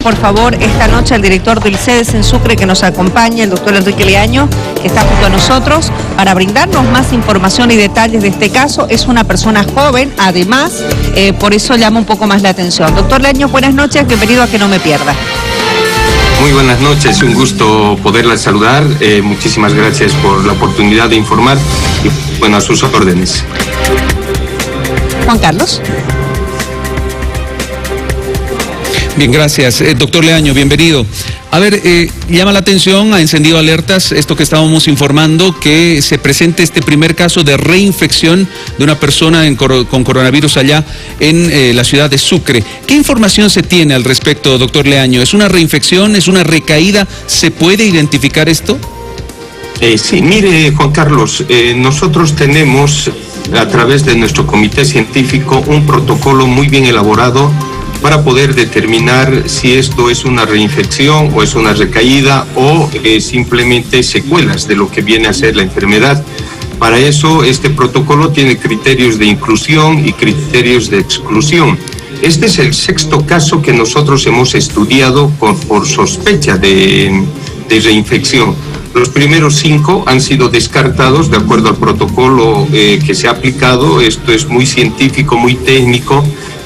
Por favor, esta noche al director del CEDES en Sucre que nos acompaña, el doctor Enrique Leaño, que está junto a nosotros para brindarnos más información y detalles de este caso. Es una persona joven, además, por eso llama un poco más la atención. Doctor Leaño, buenas noches, bienvenido a Que No Me Pierda. Muy buenas noches, un gusto poderla saludar. Muchísimas gracias por la oportunidad de informar y bueno, a sus órdenes. Juan Carlos. Bien, gracias. Doctor Leaño, bienvenido. A ver, llama la atención, ha encendido alertas esto que estábamos informando, que se presente este primer caso de reinfección de una persona con coronavirus allá en la ciudad de Sucre. ¿Qué información se tiene al respecto, doctor Leaño? ¿Es una reinfección? ¿Es una recaída? ¿Se puede identificar esto? Sí, mire, Juan Carlos, nosotros tenemos a través de nuestro comité científico un protocolo muy bien elaborado para poder determinar si esto es una reinfección o es una recaída o simplemente secuelas de lo que viene a ser la enfermedad. Para eso, este protocolo tiene criterios de inclusión y criterios de exclusión. Este es el sexto caso que nosotros hemos estudiado por sospecha de reinfección. Los primeros 5 han sido descartados de acuerdo al protocolo que se ha aplicado. Esto es muy científico, muy técnico,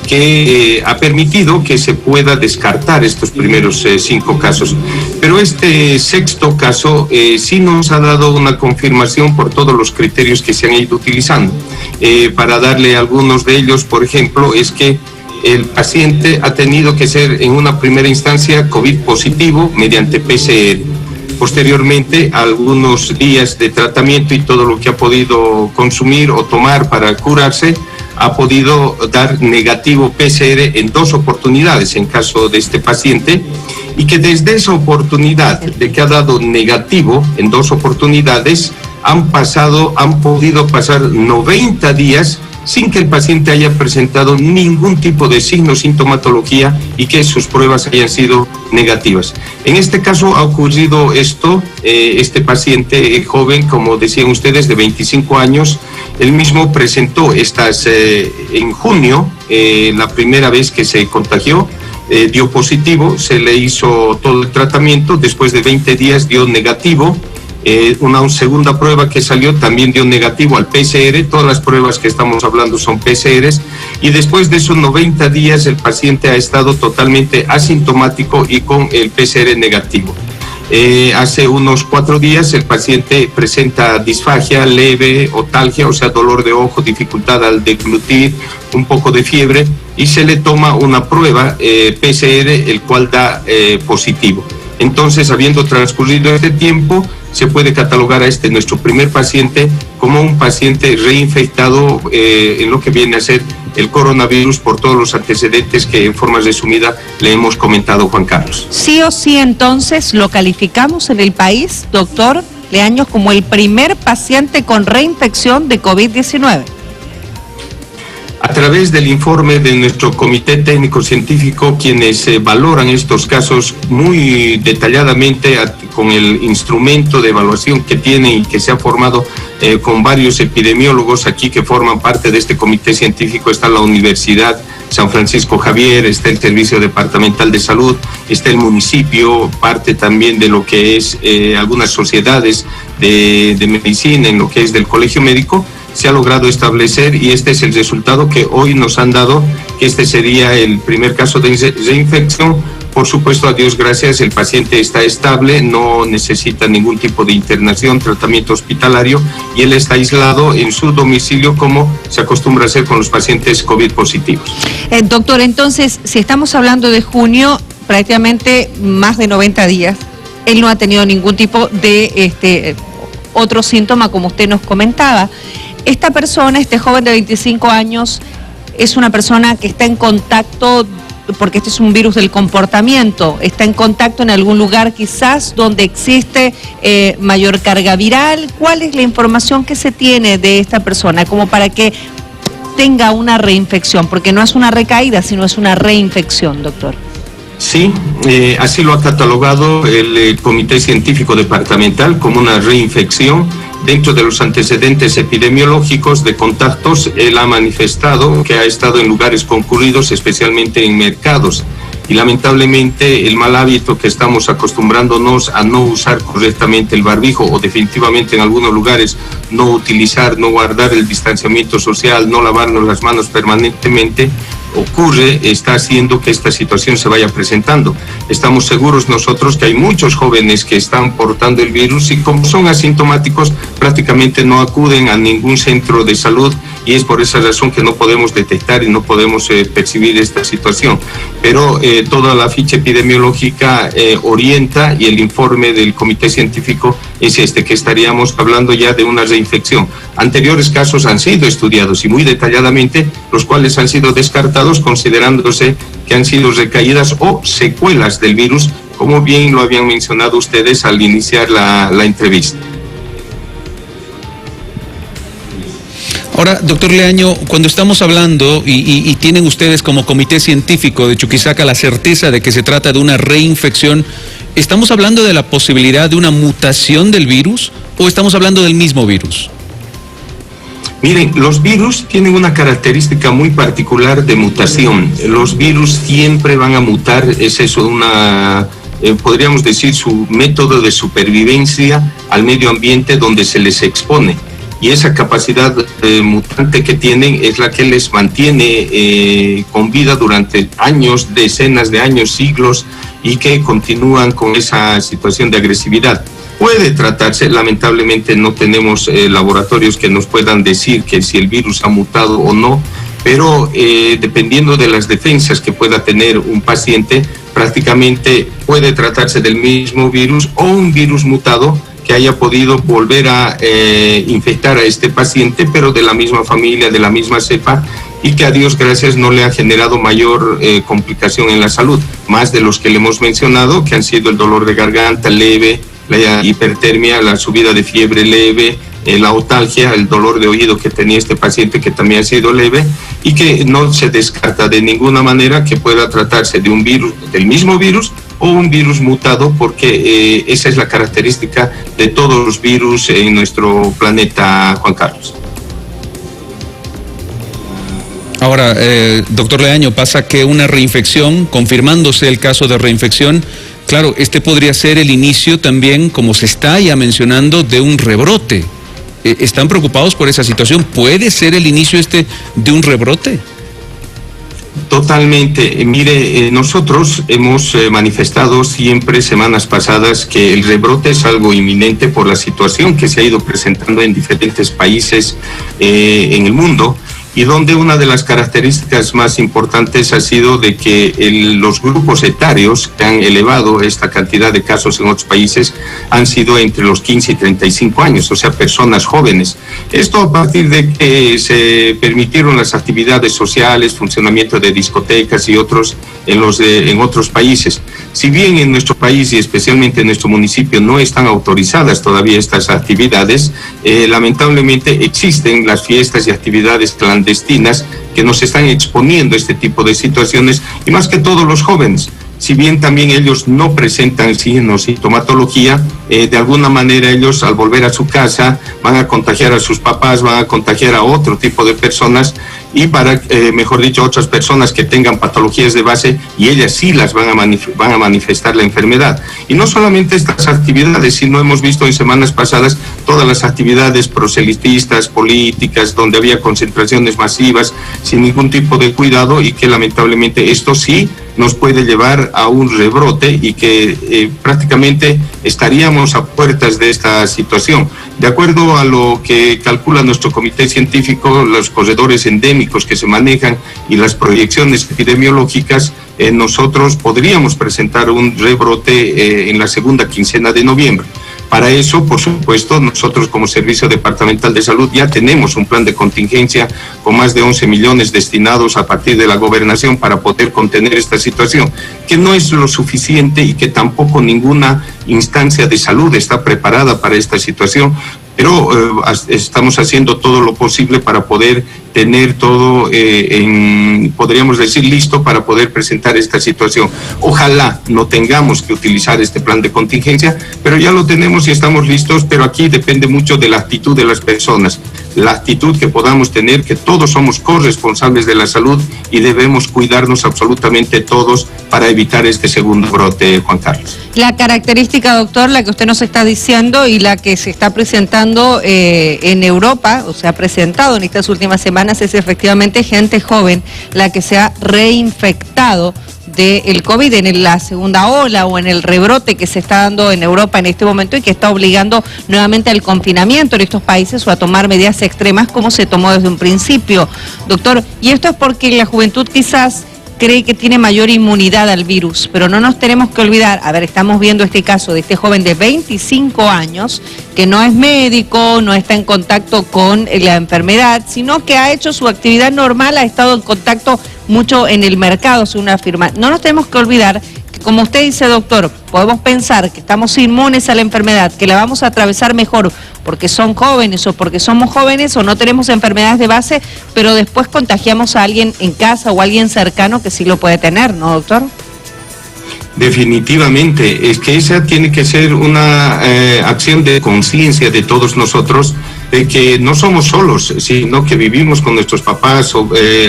que ha permitido que se pueda descartar estos primeros 5 casos. Pero este sexto caso sí nos ha dado una confirmación por todos los criterios que se han ido utilizando. Para darle algunos de ellos, por ejemplo, es que el paciente ha tenido que ser en una primera instancia COVID positivo mediante PCR. Posteriormente, algunos días de tratamiento y todo lo que ha podido consumir o tomar para curarse, ha podido dar negativo PCR en 2 oportunidades en caso de este paciente, y que desde esa oportunidad de que ha dado negativo en 2 oportunidades, han podido pasar 90 días sin que el paciente haya presentado ningún tipo de signo, sintomatología y que sus pruebas hayan sido negativas. En este caso ha ocurrido esto, este paciente joven, como decían ustedes, de 25 años, él mismo presentó en junio, la primera vez que se contagió, dio positivo, se le hizo todo el tratamiento, después de 20 días dio negativo. Una segunda prueba que salió también dio negativo al PCR. Todas las pruebas que estamos hablando son PCRs, y después de esos 90 días el paciente ha estado totalmente asintomático y con el PCR negativo. Hace unos 4 días el paciente presenta disfagia leve, otalgia, o sea, dolor de ojo, dificultad al deglutir, un poco de fiebre, y se le toma una prueba PCR, el cual da positivo. Entonces, habiendo transcurrido este tiempo, se puede catalogar a nuestro primer paciente como un paciente reinfectado en lo que viene a ser el coronavirus por todos los antecedentes que en forma resumida le hemos comentado, Juan Carlos. Sí o sí, entonces, lo calificamos en el país, doctor Leaño, como el primer paciente con reinfección de COVID-19. A través del informe de nuestro comité técnico científico, quienes valoran estos casos muy detalladamente con el instrumento de evaluación que tienen y que se ha formado con varios epidemiólogos aquí que forman parte de este comité científico, está la Universidad San Francisco Javier, está el Servicio Departamental de Salud, está el municipio, parte también de lo que es algunas sociedades de medicina, en lo que es del Colegio Médico. Se ha logrado establecer, y este es el resultado que hoy nos han dado, que este sería el primer caso de reinfección. Por supuesto, a Dios gracias, el paciente está estable, no necesita ningún tipo de internación, tratamiento hospitalario, y él está aislado en su domicilio, como se acostumbra a hacer con los pacientes COVID positivos. Doctor, entonces, si estamos hablando de junio, prácticamente más de 90 días, él no ha tenido ningún tipo de otro síntoma, como usted nos comentaba. Esta persona, este joven de 25 años, es una persona que está en contacto, porque este es un virus del comportamiento, está en contacto en algún lugar quizás donde existe mayor carga viral. ¿Cuál es la información que se tiene de esta persona como para que tenga una reinfección? Porque no es una recaída, sino es una reinfección, doctor. Sí, así lo ha catalogado el Comité Científico Departamental como una reinfección. Dentro de los antecedentes epidemiológicos de contactos, él ha manifestado que ha estado en lugares concurridos, especialmente en mercados. y lamentablemente el mal hábito que estamos acostumbrándonos a no usar correctamente el barbijo, o definitivamente en algunos lugares no utilizar, no guardar el distanciamiento social, no lavarnos las manos permanentemente, está haciendo que esta situación se vaya presentando. Estamos seguros nosotros que hay muchos jóvenes que están portando el virus y como son asintomáticos prácticamente no acuden a ningún centro de salud, y es por esa razón que no podemos detectar y no podemos percibir esta situación. Pero toda la ficha epidemiológica orienta, y el informe del comité científico es que estaríamos hablando ya de una reinfección. Anteriores casos han sido estudiados y muy detalladamente, los cuales han sido descartados considerándose que han sido recaídas o secuelas del virus, como bien lo habían mencionado ustedes al iniciar la entrevista. Ahora, doctor Leaño, cuando estamos hablando y tienen ustedes como comité científico de Chuquisaca la certeza de que se trata de una reinfección, ¿estamos hablando de la posibilidad de una mutación del virus o estamos hablando del mismo virus? Miren, los virus tienen una característica muy particular de mutación. Los virus siempre van a mutar, es eso, podríamos decir, su método de supervivencia al medio ambiente donde se les expone. Y esa capacidad mutante que tienen es la que les mantiene con vida durante años, decenas de años, siglos, y que continúan con esa situación de agresividad. Puede tratarse, lamentablemente no tenemos laboratorios que nos puedan decir que si el virus ha mutado o no, pero dependiendo de las defensas que pueda tener un paciente, prácticamente puede tratarse del mismo virus o un virus mutado que haya podido volver a infectar a este paciente, pero de la misma familia, de la misma cepa, y que a Dios gracias no le ha generado mayor complicación en la salud, más de los que le hemos mencionado, que han sido el dolor de garganta leve, la hipertermia, la subida de fiebre leve, la otalgia, el dolor de oído que tenía este paciente, que también ha sido leve, y que no se descarta de ninguna manera que pueda tratarse de un virus, del mismo virus, o un virus mutado, porque esa es la característica de todos los virus en nuestro planeta, Juan Carlos. Ahora, doctor Leaño, pasa que una reinfección, confirmándose el caso de reinfección, claro, este podría ser el inicio también, como se está ya mencionando, de un rebrote. ¿Están preocupados por esa situación? ¿Puede ser el inicio de un rebrote? Totalmente. Mire, nosotros hemos manifestado siempre semanas pasadas que el rebrote es algo inminente por la situación que se ha ido presentando en diferentes países en el mundo, y donde una de las características más importantes ha sido de que los grupos etarios que han elevado esta cantidad de casos en otros países han sido entre los 15 y 35 años, o sea, personas jóvenes. Esto a partir de que se permitieron las actividades sociales, funcionamiento de discotecas y otros en otros países. Si bien en nuestro país y especialmente en nuestro municipio no están autorizadas todavía estas actividades, lamentablemente existen las fiestas y actividades clandestinas que nos están exponiendo a este tipo de situaciones, y más que todo los jóvenes. Si bien también ellos no presentan signos, sintomatología, de alguna manera ellos al volver a su casa van a contagiar a sus papás, van a contagiar a otro tipo de personas, y mejor dicho, otras personas que tengan patologías de base, y ellas sí las van a manifestar la enfermedad. Y no solamente estas actividades, sino hemos visto en semanas pasadas todas las actividades proselitistas, políticas, donde había concentraciones masivas sin ningún tipo de cuidado, y que lamentablemente esto sí nos puede llevar a un rebrote, y que prácticamente estaríamos a puertas de esta situación. De acuerdo a lo que calcula nuestro comité científico, los corredores endémicos que se manejan y las proyecciones epidemiológicas, nosotros podríamos presentar un rebrote en la segunda quincena de noviembre. Para eso, por supuesto, nosotros como Servicio Departamental de Salud ya tenemos un plan de contingencia con más de 11 millones destinados a partir de la gobernación para poder contener esta situación, que no es lo suficiente y que tampoco ninguna instancia de salud está preparada para esta situación, pero estamos haciendo todo lo posible para poder tener todo, podríamos decir, listo para poder presentar esta situación. Ojalá no tengamos que utilizar este plan de contingencia, pero ya lo tenemos y estamos listos, pero aquí depende mucho de la actitud de las personas. la actitud que podamos tener, que todos somos corresponsables de la salud y debemos cuidarnos absolutamente todos para evitar este segundo brote, Juan Carlos. La característica, doctor, la que usted nos está diciendo y la que se está presentando en Europa, o se ha presentado en estas últimas semanas, es efectivamente gente joven la que se ha reinfectado del COVID en la segunda ola o en el rebrote que se está dando en Europa en este momento y que está obligando nuevamente al confinamiento en estos países o a tomar medidas extremas como se tomó desde un principio. Doctor, y esto es porque la juventud quizás cree que tiene mayor inmunidad al virus, pero no nos tenemos que olvidar, a ver, estamos viendo este caso de este joven de 25 años, que no es médico, no está en contacto con la enfermedad, sino que ha hecho su actividad normal, ha estado en contacto mucho en el mercado, según una firma. No nos tenemos que olvidar que, como usted dice, doctor, podemos pensar que estamos inmunes a la enfermedad, que la vamos a atravesar mejor porque son jóvenes o porque somos jóvenes o no tenemos enfermedades de base, pero después contagiamos a alguien en casa o a alguien cercano que sí lo puede tener, ¿no, doctor? Definitivamente, es que esa tiene que ser una acción de conciencia de todos nosotros, de que no somos solos, sino que vivimos con nuestros papás,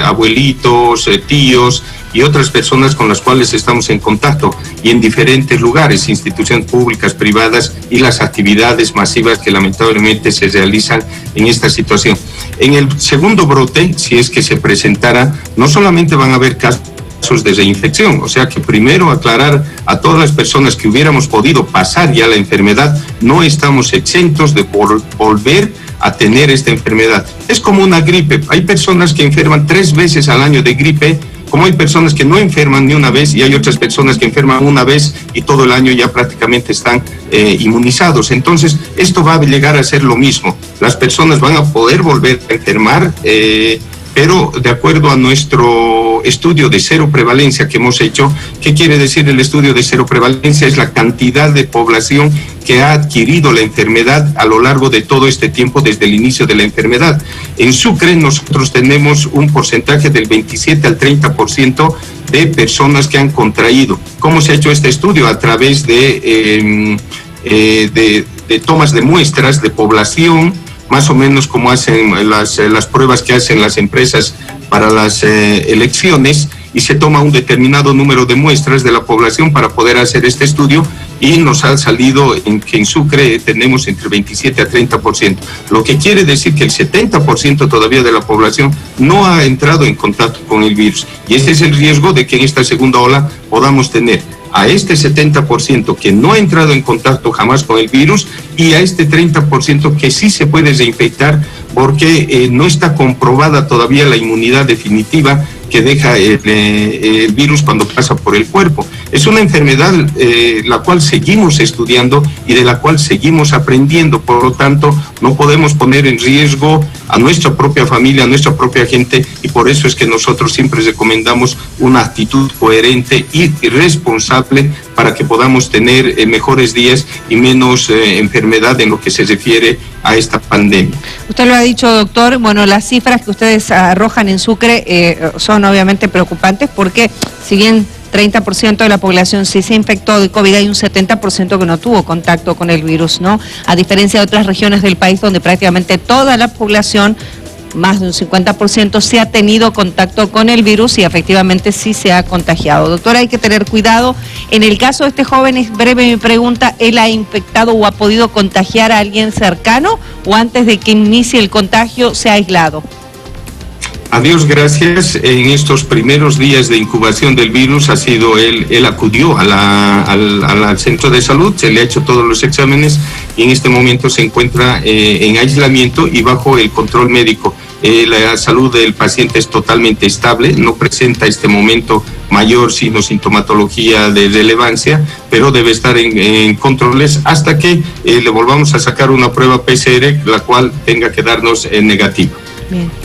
abuelitos, tíos y otras personas con las cuales estamos en contacto y en diferentes lugares, instituciones públicas, privadas y las actividades masivas que lamentablemente se realizan en esta situación. En el segundo brote, si es que se presentara, no solamente van a haber casos de reinfección, o sea que primero aclarar a todas las personas que hubiéramos podido pasar ya la enfermedad, no estamos exentos de volver a tener esta enfermedad. Es como una gripe, hay personas que enferman 3 veces al año de gripe, como hay personas que no enferman ni una vez y hay otras personas que enferman una vez y todo el año ya prácticamente están inmunizados. Entonces, esto va a llegar a ser lo mismo. Las personas van a poder volver a enfermar, pero de acuerdo a nuestro estudio de cero prevalencia que hemos hecho, ¿qué quiere decir el estudio de cero prevalencia? Es la cantidad de población que ha adquirido la enfermedad a lo largo de todo este tiempo desde el inicio de la enfermedad. En Sucre nosotros tenemos un porcentaje del 27 al 30% de personas que han contraído. ¿Cómo se ha hecho este estudio? A través de tomas de muestras de población, más o menos como hacen las pruebas que hacen las empresas para las elecciones, y se toma un determinado número de muestras de la población para poder hacer este estudio, y nos ha salido en que en Sucre tenemos entre 27 a 30%, lo que quiere decir que el 70% todavía de la población no ha entrado en contacto con el virus, y este es el riesgo de que en esta segunda ola podamos tener a este 70% que no ha entrado en contacto jamás con el virus y a este 30% que sí se puede reinfectar porque no está comprobada todavía la inmunidad definitiva que deja el virus cuando pasa por el cuerpo. Es una enfermedad la cual seguimos estudiando y de la cual seguimos aprendiendo, por lo tanto no podemos poner en riesgo a nuestra propia familia, a nuestra propia gente, y por eso es que nosotros siempre recomendamos una actitud coherente y responsable para que podamos tener mejores días y menos enfermedad en lo que se refiere a esta pandemia. Usted lo ha dicho, doctor, bueno, las cifras que ustedes arrojan en Sucre son obviamente preocupantes porque si bien 30% de la población sí se infectó de COVID, hay un 70% que no tuvo contacto con el virus, ¿no? A diferencia de otras regiones del país donde prácticamente toda la población, más de un 50%, sí ha tenido contacto con el virus y efectivamente sí se ha contagiado. Doctora, hay que tener cuidado. En el caso de este joven, es breve mi pregunta, ¿él ha infectado o ha podido contagiar a alguien cercano o antes de que inicie el contagio se ha aislado? A Dios gracias, en estos primeros días de incubación del virus ha sido él acudió al centro de salud, se le ha hecho todos los exámenes y en este momento se encuentra en aislamiento y bajo el control médico. La salud del paciente es totalmente estable, no presenta este momento mayor sintomatología de relevancia, pero debe estar en controles hasta que le volvamos a sacar una prueba PCR, la cual tenga que darnos negativa. Bien.